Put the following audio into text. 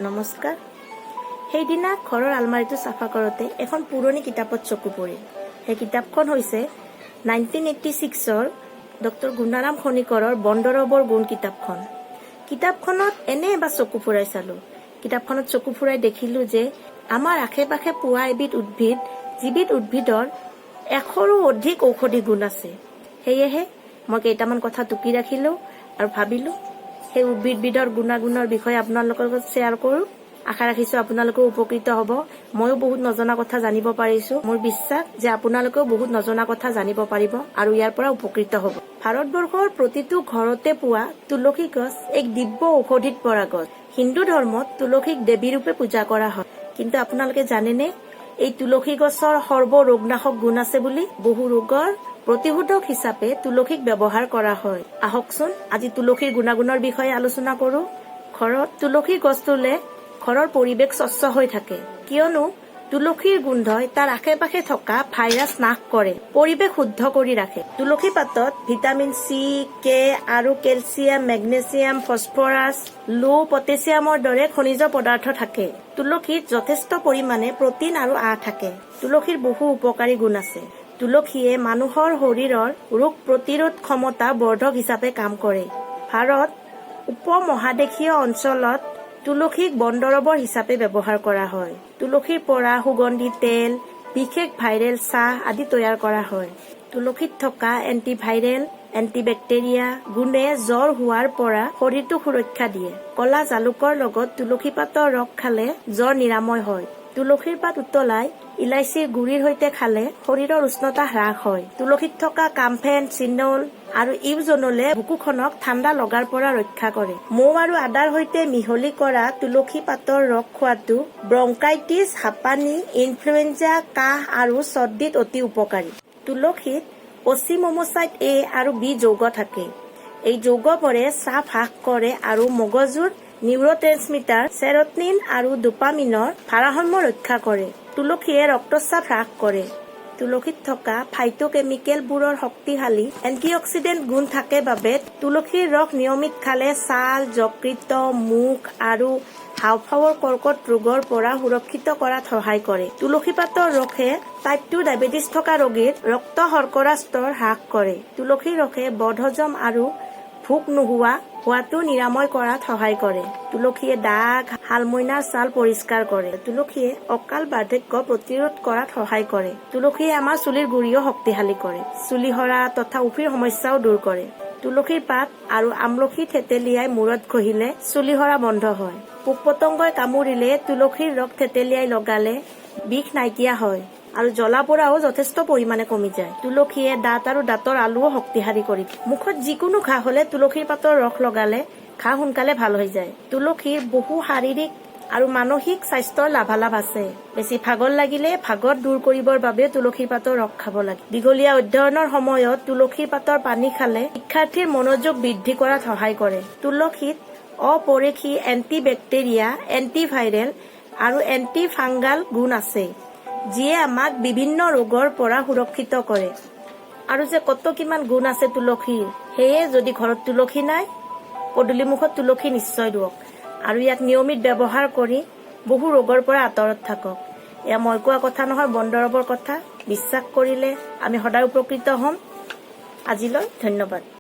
নমস্কাৰ। সেইদিনা ঘৰৰ আলমাৰীটো চাফা কৰোঁতে এখন পুৰণি কিতাপত চকু পৰিল। সেই কিতাপখন হৈছে 1986ৰ ডক্টৰ গুণাৰাম খনিকৰৰ বনদৰৱৰ গুণ কিতাপখন। কিতাপখনত এনে এবাৰ চকু ফুৰাই চালো। কিতাপখনত চকু ফুৰাই দেখিলো যে আমাৰ আশে পাশে পোৱা এবিধ উদ্ভিদ যিবিধ উদ্ভিদৰ 100ৰো অধিক ঔষধি গুণ আছে। সেয়েহে মই কেইটামান কথা টুকি ৰাখিলো আৰু ভাবিলো সেই উদ্ভিদবিধৰ গুণাগুণৰ বিষয়ে আপোনালোকৰ লগত শ্বেয়াৰ কৰোঁ। আশা ৰাখিছো আপোনালোকেও উপকৃত হ'ব। ময়ো বহুত নজনা কথা জানিব পাৰিছো। মোৰ বিশ্বাস যে আপোনালোকেও বহুত নজনা কথা জানিব পাৰিব আৰু ইয়াৰ পৰা উপকৃত হ'ব। ভাৰতবৰ্ষৰ প্ৰতিটো ঘৰতে পোৱা তুলসী গছ এক দিব্য ঔষধিত পৰা গছ। হিন্দু ধৰ্মত তুলসীক দেৱী ৰূপে পূজা কৰা হয়। কিন্তু আপোনালোকে জানেনে এই তুলসী গছৰ সৰ্ব ৰোগনাশক গুণ আছে বুলি? বহু ৰোগৰ প্ৰতিষেধক হিচাপে তুলসীক ব্যৱহাৰ কৰা হয়। আহকচোন আজি তুলসীৰ গুণাগুণৰ বিষয়ে আলোচনা কৰো। ঘৰত তুলসী গছ ৰুলে ঘৰৰ পৰিৱেশ স্বচ্ছ হৈ থাকে, কিয়নো তুলসীৰ গোন্ধই তাৰ আশে পাশে থকা ভাইৰাছ নাশ কৰে, পৰিৱেশ শুদ্ধ কৰি ৰাখে। তুলসী পাতত ভিটামিন চি, কে আৰু কেলছিয়াম, মেগনেছিয়াম, ফছফৰাছ, লো, পটেছিয়ামৰ দৰে খনিজ পদাৰ্থ থাকে। তুলসীত যথেষ্ট পৰিমাণে প্ৰটিন আৰু আঁহ থাকে। তুলসীৰ বহু উপকাৰী গুণ আছে। তুলসীয়ে মানুহৰ শৰীৰৰ ৰোগ প্ৰতিৰোধ ক্ষমতা বৰ্ধক হিচাপে কাম কৰে। ভাৰত উপমহাদেশীয় অঞ্চলত তুলসীক বনদৰৱৰ হিচাপে ব্যৱহাৰ কৰা হয়। তুলসীৰ পৰা সুগন্ধি তেল, বিশেষ ভাইৰেল চাহ আদি তৈয়াৰ কৰা হয়। তুলসীত থকা এন্টিভাইৰেল, এন্টিবেক্টেৰিয়া গুণে জ্বৰ হোৱাৰ পৰা শৰীৰটো সুৰক্ষা দিয়ে। কলা জালুকৰ লগত তুলসী পাতৰ ৰস খালে জ্বৰ নিৰাময় হয়। তুলসীৰ পাত উতলাই ইলাইচিৰ গুড়িৰ সৈতে খালে শৰীৰৰ উষ্ণতা হ্ৰাস হয়। তুলসীত থকা কামফেন, চিনল আৰু ইউজনলে বুকুখনক ঠাণ্ডা লগাৰ পৰা ৰক্ষা কৰে। মৌ আৰু আদাৰ সৈতে মিহলি কৰা তুলসী পাতৰ ৰস খোৱাটো ব্ৰংকাইটিছ, হাঁপানি, ইনফ্লুৱেঞ্জা, কাহ আৰু চৰ্দিত অতি উপকাৰী। তুলসীত অচিমমোচাইট এ আৰু বি যৌগ থাকে। এই যৌগবোৰে চাপ হ্ৰাস কৰে আৰু মগজুৰ নিউৰোট্ৰেন্সমিটাৰ চেৰ'টনিন আৰু ডোপামিনৰ ভাৰসাম্য ৰক্ষা কৰে। তুলসীয়ে ৰক্তচাপ হ্ৰাস কৰে। তুলসীত থকা ফাইটোকেমিকেলবোৰৰ শক্তিশালী এন্টিঅক্সিডেন্ট গুণ থাকে বাবে তুলসীৰ ৰস নিয়মিত খালে ছাল, যকৃত, মুখ আৰু হাঁওফাঁওৰ কৰ্কট ৰোগৰ পৰা সুৰক্ষিত কৰাত সহায় কৰে। তুলসী পাতৰ ৰসে টাইপ 2 ডায়েবেটিছ থকা ৰোগীৰ ৰক্ত শৰ্কৰা স্তৰ হ্ৰাস কৰে। তুলসীৰ ৰসে বদহজম আৰু ভোক নোহোৱা হোৱাটো নিৰাময় কৰাত সহায় কৰে। তুলসীয়ে দাগ, শালমইনাৰ ছাল পৰিষ্কাৰ কৰে। তুলসীয়ে অকাল বাৰ্ধক্য প্ৰতিৰোধ কৰাত সহায় কৰে। তুলসীয়ে আমাৰ চুলিৰ গুৰিও শক্তিশালী কৰে। চুলি সৰা তথা উফিৰ সমস্যাও দূৰ কৰে। তুলসীৰ পাত আৰু আমলখি থেতেলিয়াই মূৰত ঘঁহিলে চুলি সৰা বন্ধ হয়। পোক পতংগই কামুৰিলে তুলসীৰ ৰস থেতেলিয়াই লগালে বিষ নাইকিয়া হয় আৰু জ্বলা পোৰাও যথেষ্ট পৰিমাণে কমি যায়। তুলসীয়ে দাঁত আৰু দাঁতৰ আলুও শক্তিশালী কৰি দিয়ে। মুখত যিকোনো ঘাঁ হলে তুলসীৰ পাতৰ ৰস লগালে ঘাঁ সোনকালে ভাল হৈ যায়। তুলসীৰ বহু শাৰীৰিক আৰু মানসিক স্বাস্থ্যৰ লাভালাভ আছে। বেছি ভাগৰ লাগিলে ভাগৰ দূৰ কৰিবৰ বাবে তুলসীৰ পাতৰ ৰস খাব লাগে। দীঘলীয়া অধ্যয়নৰ সময়ত তুলসীৰ পাতৰ পানী খালে শিক্ষাৰ্থীৰ মনোযোগ বৃদ্ধি কৰাত সহায় কৰে। তুলসীত অপৰিসীম এন্টিবেক্টেৰিয়া, এন্টিভাইৰেল আৰু এন্টিফাংগাল গুণ আছে, যিয়ে আমাক বিভিন্ন ৰোগৰ পৰা সুৰক্ষিত কৰে। আৰু যে কত কিমান গুণ আছে তুলসীৰ, সেয়ে যদি ঘৰত তুলসী নাই পদূলিমুখত তুলসী নিশ্চয় ৰুৱক আৰু ইয়াক নিয়মিত ব্যৱহাৰ কৰি বহু ৰোগৰ পৰা আঁতৰত থাকক। এয়া মই কোৱা কথা নহয়, বনদৰৱৰ কথা। বিশ্বাস কৰিলে আমি সদায় উপকৃত হ'ম। আজিলৈ ধন্যবাদ।